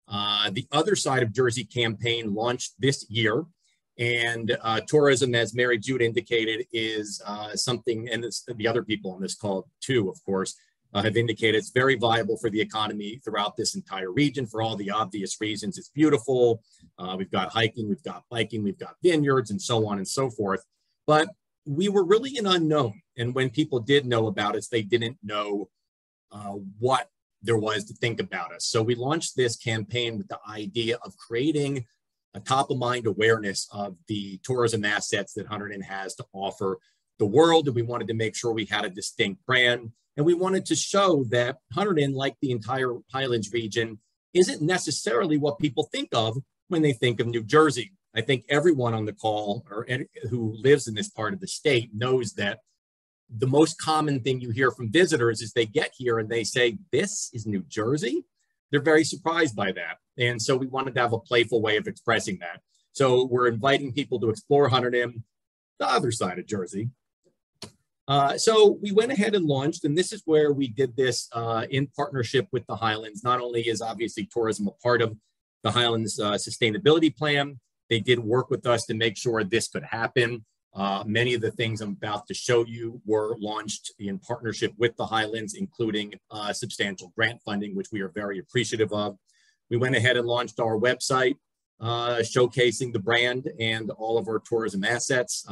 the Other Side of Jersey campaign launched this year. And tourism, as Mary Jude indicated, is something, and the other people on this call too, of course, have indicated it's very viable for the economy throughout this entire region for all the obvious reasons. It's beautiful. We've got hiking, we've got biking, we've got vineyards, and so on and so forth. But we were really an unknown. And when people did know about us, they didn't know what there was to think about us. So we launched this campaign with the idea of creating a top-of-mind awareness of the tourism assets that Hunterdon has to offer the world. And we wanted to make sure we had a distinct brand. And we wanted to show that Hunterdon, like the entire Highlands region, isn't necessarily what people think of when they think of New Jersey. I think everyone on the call or who lives in this part of the state knows that the most common thing you hear from visitors is they get here and they say, "This is New Jersey?" They're very surprised by that. And so we wanted to have a playful way of expressing that. So we're inviting people to explore Hunterdon, the other side of Jersey. So we went ahead and launched, and this is where we did this in partnership with the Highlands. Not only is obviously tourism a part of the Highlands sustainability plan, they did work with us to make sure this could happen. Many of the things I'm about to show you were launched in partnership with the Highlands, including substantial grant funding, which we are very appreciative of. We went ahead and launched our website, showcasing the brand and all of our tourism assets,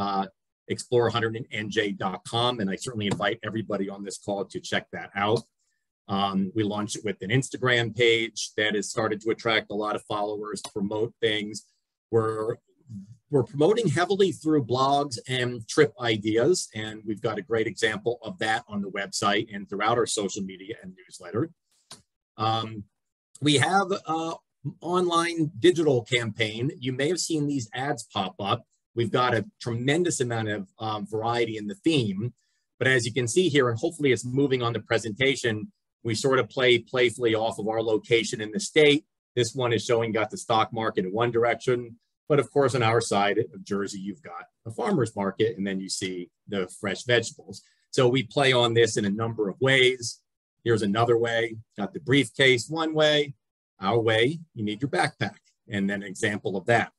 explorehunterdonnj.com, and I certainly invite everybody on this call to check that out. We launched it with an Instagram page that has started to attract a lot of followers to promote things. We're promoting heavily through blogs and trip ideas, and we've got a great example of that on the website and throughout our social media and newsletter. We have an online digital campaign. You may have seen these ads pop up. We've got a tremendous amount of variety in the theme, but as you can see here, and hopefully it's moving on the presentation, we sort of play playfully off of our location in the state. This one is showing got the stock market in one direction, but of course on our side of Jersey, you've got a farmer's market, and then you see the fresh vegetables. So we play on this in a number of ways. Here's another way, got the briefcase one way, our way, you need your backpack, and then an example of that.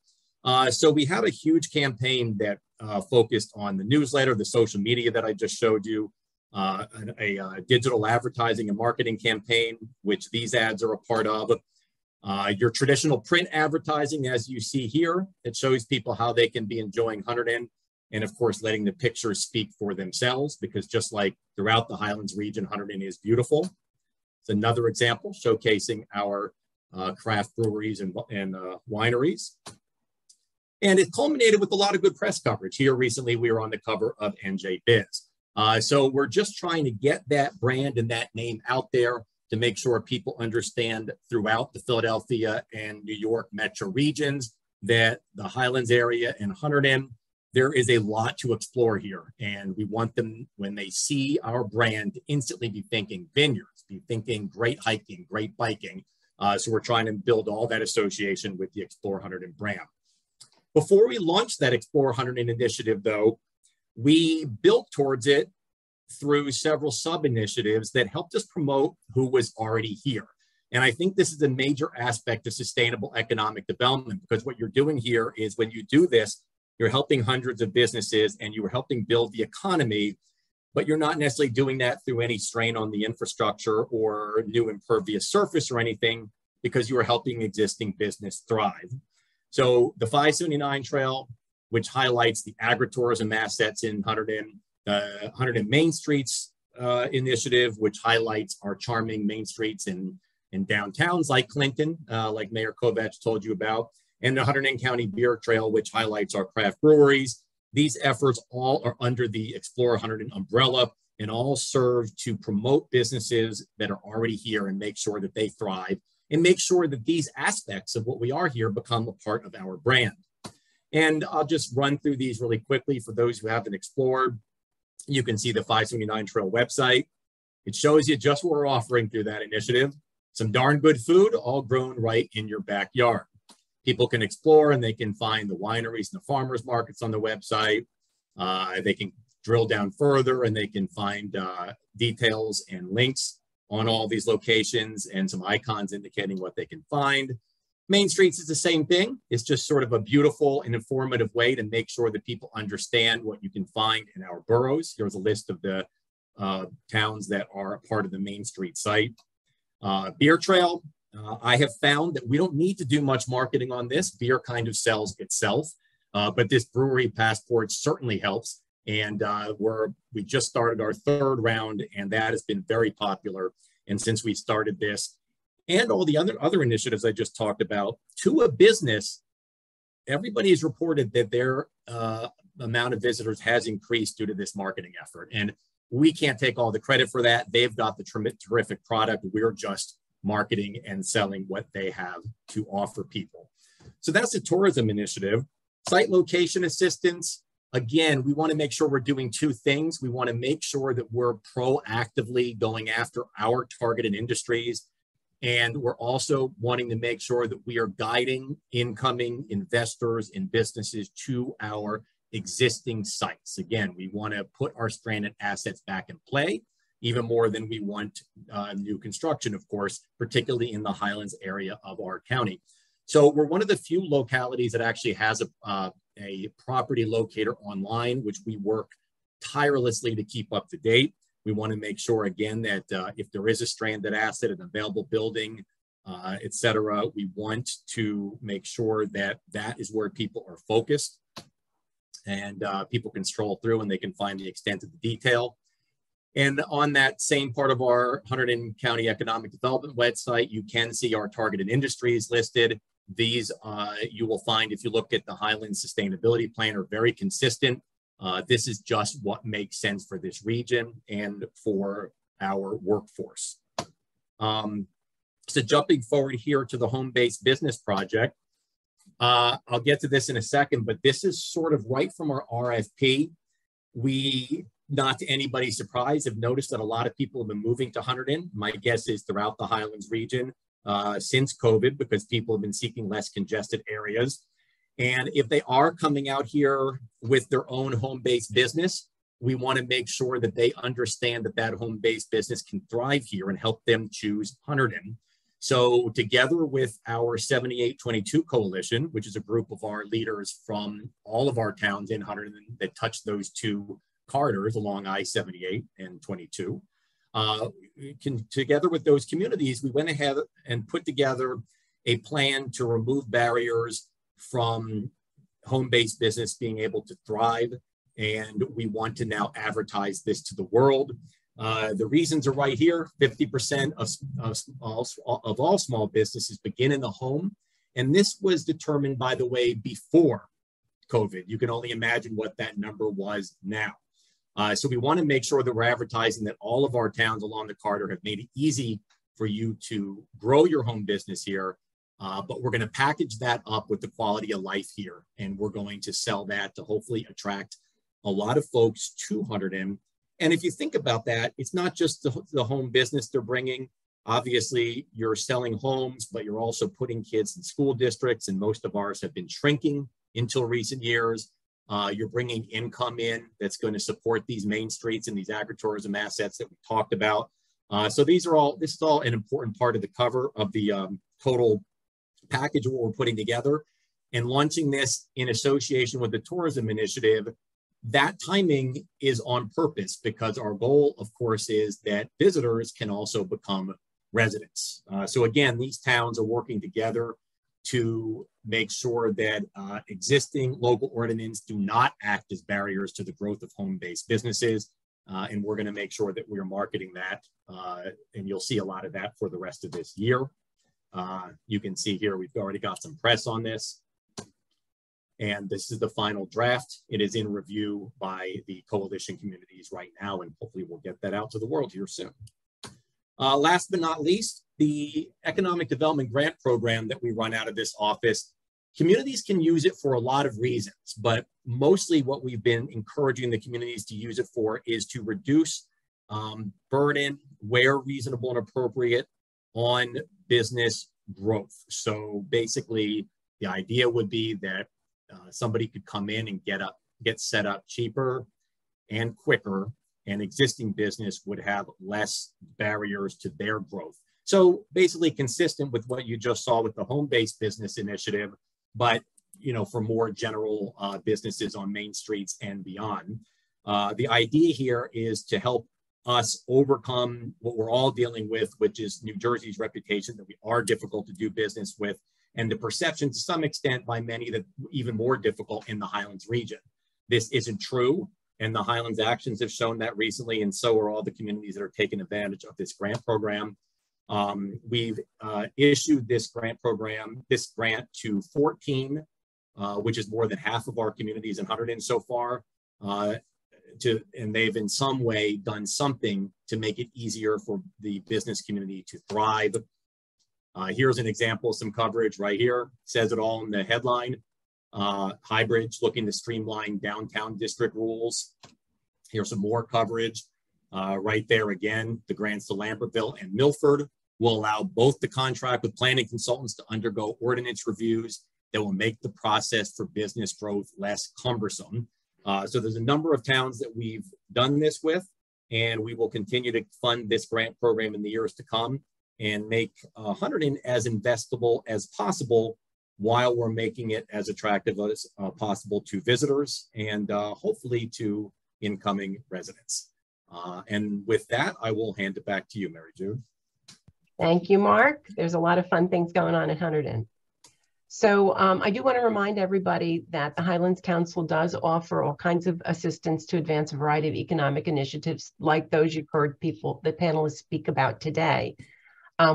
So we had a huge campaign that focused on the newsletter, the social media that I just showed you, a digital advertising and marketing campaign, which these ads are a part of. Your traditional print advertising, as you see here, it shows people how they can be enjoying Hunterdon, and of course, letting the pictures speak for themselves, because just like throughout the Highlands region, Hunterdon is beautiful. It's another example showcasing our craft breweries and wineries. And it culminated with a lot of good press coverage. Here recently, we were on the cover of NJ Biz. So we're just trying to get that brand and that name out there to make sure people understand throughout the Philadelphia and New York metro regions that the Highlands area and Hunterdon, there is a lot to explore here. And we want them, when they see our brand, to instantly be thinking vineyards, be thinking great hiking, great biking. So we're trying to build all that association with the Explore Hunterdon brand. Before we launched that Explore Hunterdon initiative, though, we built towards it through several sub-initiatives that helped us promote who was already here. And I think this is a major aspect of sustainable economic development, because what you're doing here is when you do this, you're helping hundreds of businesses and you're helping build the economy. but you're not necessarily doing that through any strain on the infrastructure or new impervious surface or anything, because you are helping existing business thrive. So the 579 Trail, which highlights the agritourism assets in Hunterdon, the Hunterdon Main Streets initiative, which highlights our charming main streets in downtowns like Clinton, like Mayor Kovach told you about, and the Hunterdon County Beer Trail, which highlights our craft breweries. These efforts all are under the Explore Hunterdon umbrella and all serve to promote businesses that are already here and make sure that they thrive and make sure that these aspects of what we are here become a part of our brand. And I'll just run through these really quickly for those who haven't explored. You can see the 579 Trail website. It shows you just what we're offering through that initiative. Some darn good food, all grown right in your backyard. People can explore and they can find the wineries and the farmers markets on the website. They can drill down further and they can find details and links on all these locations and some icons indicating what they can find. Main Streets is the same thing. It's just sort of a beautiful and informative way to make sure that people understand what you can find in our boroughs. Here's a list of the towns that are a part of the Main Street site. Beer Trail, I have found that we don't need to do much marketing on this. Beer kind of sells itself, but this brewery passport certainly helps. And we just started our third round, and that has been very popular. And since we started this, and all the other initiatives I just talked about, to a business, everybody has reported that their amount of visitors has increased due to this marketing effort. And we can't take all the credit for that. They've got the terrific product. We're just marketing and selling what they have to offer people. So that's the tourism initiative. Site location assistance. Again, we want to make sure we're doing two things. We want to make sure that we're proactively going after our targeted industries. And we're also wanting to make sure that we are guiding incoming investors and businesses to our existing sites. Again, we want to put our stranded assets back in play, even more than we want new construction, of course, particularly in the Highlands area of our county. So we're one of the few localities that actually has a property locator online, which we work tirelessly to keep up to date. We want to make sure, again, that if there is a stranded asset, an available building, et cetera, we want to make sure that that is where people are focused and people can stroll through and they can find the extent of the detail. And on that same part of our Hunterdon County Economic Development website, you can see our targeted industries listed. These you will find, if you look at the Highlands Sustainability Plan, are very consistent. This is just what makes sense for this region and for our workforce. So jumping forward here to the home-based business project, I'll get to this in a second, but this is sort of right from our RFP. We, not to anybody's surprise, have noticed that a lot of people have been moving to Hunterdon. My guess is throughout the Highlands region since COVID, because people have been seeking less congested areas. And if they are coming out here with their own home-based business, we want to make sure that they understand that that home-based business can thrive here and help them choose Hunterdon. So together with our 7822 Coalition, which is a group of our leaders from all of our towns in Hunterdon that touch those two corridors along I-78 and 22, together with those communities, we went ahead and put together a plan to remove barriers from home-based business being able to thrive. And we want to now advertise this to the world. The reasons are right here. 50% of all small businesses begin in the home. And this was determined, by the way, before COVID. You can only imagine what that number was now. So we want to make sure that we're advertising that all of our towns along the corridor have made it easy for you to grow your home business here. But we're going to package that up with the quality of life here. And we're going to sell that to hopefully attract a lot of folks to Hunterdon. And if you think about that, it's not just the home business they're bringing. Obviously, you're selling homes, but you're also putting kids in school districts, and most of ours have been shrinking until recent years. You're bringing income in that's going to support these main streets and these agritourism assets that we talked about. So this is all an important part of the cover of the total package of what we're putting together. And launching this in association with the tourism initiative That timing is on purpose because our goal, of course, is that visitors can also become residents. So again, these towns are working together to make sure that existing local ordinances do not act as barriers to the growth of home-based businesses. And we're going to make sure that we're marketing that. And you'll see a lot of that for the rest of this year. You can see here, we've already got some press on this. And this is the final draft. It is in review by the coalition communities right now, and hopefully we'll get that out to the world here soon. Last but not least, the Economic Development Grant Program that we run out of this office, communities can use it for a lot of reasons, but mostly what we've been encouraging the communities to use it for is to reduce burden where reasonable and appropriate on business growth. So basically, the idea would be that somebody could come in and get set up cheaper and quicker, and existing business would have less barriers to their growth. So basically consistent with what you just saw with the home-based business initiative, but for more general businesses on main streets and beyond. The idea here is to help us overcome what we're all dealing with, which is New Jersey's reputation that we are difficult to do business with, and the perception to some extent by many that even more difficult in the Highlands region. This isn't true, and the Highlands actions have shown that recently, and so are all the communities that are taking advantage of this grant program. We've issued this grant to 14, which is more than half of our communities in Hunterdon so far, and they've in some way done something to make it easier for the business community to thrive. Here's an example of some coverage right here. Says it all in the headline. Highbridge looking to streamline downtown district rules. Here's some more coverage. Right there again, the grants to Lambertville and Milford will allow both the contract with planning consultants to undergo ordinance reviews that will make the process for business growth less cumbersome. So there's a number of towns that we've done this with, and we will continue to fund this grant program in the years to come and make Hunterdon as investable as possible while we're making it as attractive as possible to visitors and hopefully to incoming residents. And with that, I will hand it back to you, Mary Jude. Thank you, Mark. There's a lot of fun things going on in Hunterdon. So I do want to remind everybody that the Highlands Council does offer all kinds of assistance to advance a variety of economic initiatives like those you've heard the panelists speak about today.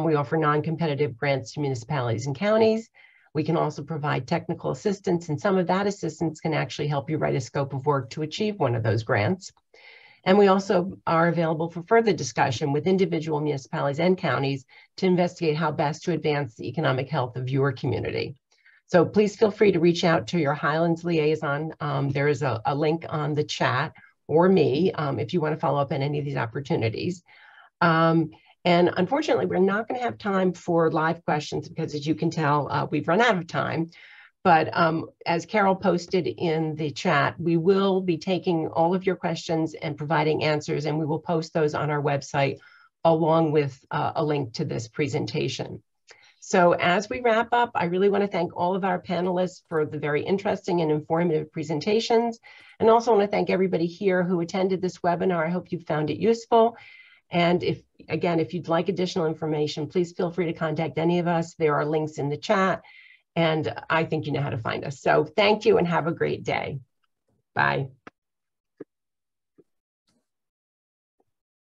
We offer non-competitive grants to municipalities and counties. We can also provide technical assistance, and some of that assistance can actually help you write a scope of work to achieve one of those grants. And we also are available for further discussion with individual municipalities and counties to investigate how best to advance the economic health of your community. So please feel free to reach out to your Highlands liaison. There is a link on the chat, or me, if you want to follow up on any of these opportunities. And unfortunately, we're not going to have time for live questions because, as you can tell, we've run out of time. But as Carol posted in the chat, we will be taking all of your questions and providing answers, and we will post those on our website along with a link to this presentation. So as we wrap up, I really want to thank all of our panelists for the very interesting and informative presentations, and also want to thank everybody here who attended this webinar. I hope you found it useful. And if you'd like additional information, please feel free to contact any of us. There are links in the chat, and I think you know how to find us. So thank you and have a great day. Bye.